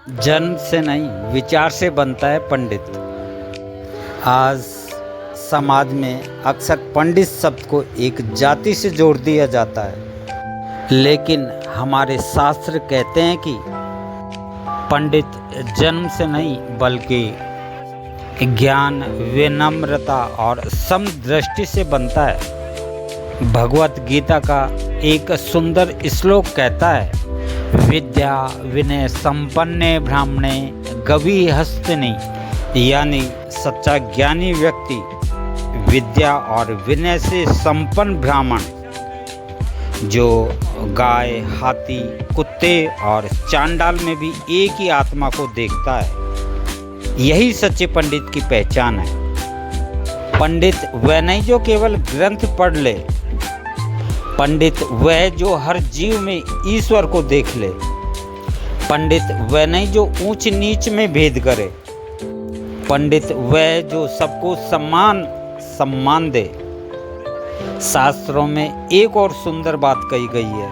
जन्म से नहीं, विचार से बनता है पंडित। आज समाज में अक्सर पंडित शब्द को एक जाति से जोड़ दिया जाता है, लेकिन हमारे शास्त्र कहते हैं कि पंडित जन्म से नहीं बल्कि ज्ञान, विनम्रता और समदृष्टि से बनता है। भगवत गीता का एक सुंदर श्लोक कहता है, विद्या विनय संपन्ने ब्राह्मणे गवी हस्तिनी, यानी सच्चा ज्ञानी व्यक्ति विद्या और विनय से संपन्न ब्राह्मण जो गाय, हाथी, कुत्ते और चांडाल में भी एक ही आत्मा को देखता है, यही सच्चे पंडित की पहचान है। पंडित वह नहीं जो केवल ग्रंथ पढ़ ले, पंडित वह जो हर जीव में ईश्वर को देख ले। पंडित वह नहीं जो ऊंच नीच में भेद करे, पंडित वह जो सबको सम्मान दे। शास्त्रों में एक और सुंदर बात कही गई है,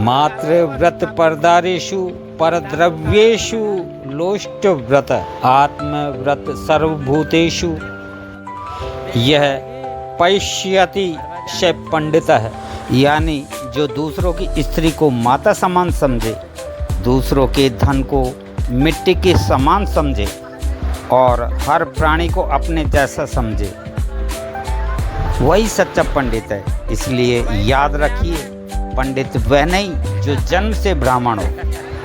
मात्र व्रत परदारेषु परद्रव्येषु लोष्ट व्रत आत्म व्रत सर्वभूतेषु यह पश्यति से पंडित है, यानी जो दूसरों की स्त्री को माता समान समझे, दूसरों के धन को मिट्टी के समान समझे और हर प्राणी को अपने जैसा समझे, वही सच्चा पंडित है। इसलिए याद रखिए, पंडित वह नहीं जो जन्म से ब्राह्मण हो,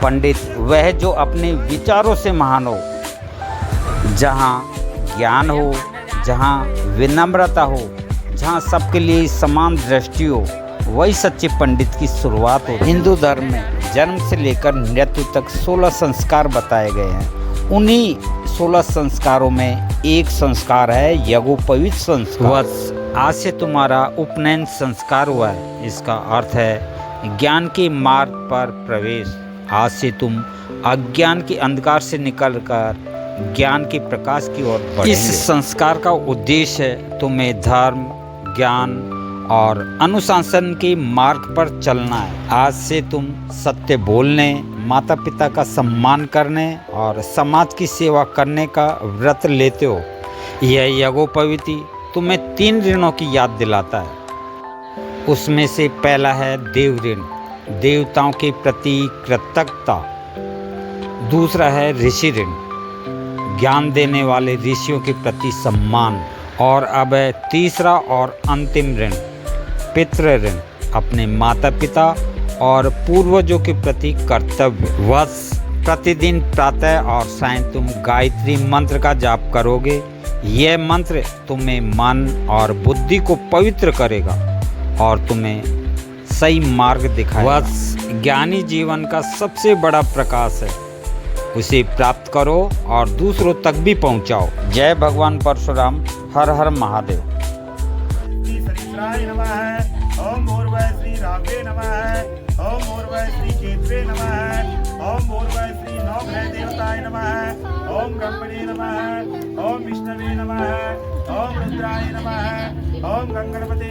पंडित वह जो अपने विचारों से महान हो। जहाँ ज्ञान हो, जहाँ विनम्रता हो, जहाँ सबके लिए समान दृष्टि हो, वही सच्चे पंडित की शुरुआत हो। हिंदू धर्म में जन्म से लेकर मृत्यु तक 16 संस्कार बताए गए हैं। उन्हीं 16 संस्कारों में एक संस्कार है यज्ञोपवीत संस्कार। आज से तुम्हारा उपनयन संस्कार हुआ है, इसका अर्थ है ज्ञान के मार्ग पर प्रवेश। आज से तुम अज्ञान के अंधकार से निकलकर ज्ञान के प्रकाश की ओर बढ़ेंगे। इस संस्कार का उद्देश्य है तुम्हें धर्म, ज्ञान और अनुशासन के मार्ग पर चलना है। आज से तुम सत्य बोलने, माता पिता का सम्मान करने और समाज की सेवा करने का व्रत लेते हो। यह यज्ञोपवीत तुम्हें 3 ऋणों की याद दिलाता है। उसमें से पहला है देव ऋण, देवताओं के प्रति कृतज्ञता। दूसरा है ऋषि ऋण, ज्ञान देने वाले ऋषियों के प्रति सम्मान। और अब है तीसरा और अंतिम ऋण, पितृ ऋण, अपने माता पिता और पूर्वजों के प्रति कर्तव्य। प्रतिदिन प्रातः और सायं तुम गायत्री मंत्र का जाप करोगे। यह मंत्र तुम्हें मन और बुद्धि को पवित्र करेगा और तुम्हें सही मार्ग दिखाएगा। ज्ञानी जीवन का सबसे बड़ा प्रकाश है, उसे प्राप्त करो और दूसरों तक भी पहुंचाओ। जय भगवान परशुराम। हर हर महादेव। श्री सरित्राय नमः। ओम भूर्भुवः श्री राघवे नमः। ओम भूर्भुवः श्री केतवे नमः। ओम भूर्भुवः श्री नवग्रह देवताय नमः। ओम ब्रह्मणे नमः। ओम विष्णवे नमः। ओम रुद्राय नमः। ओम गंगणपते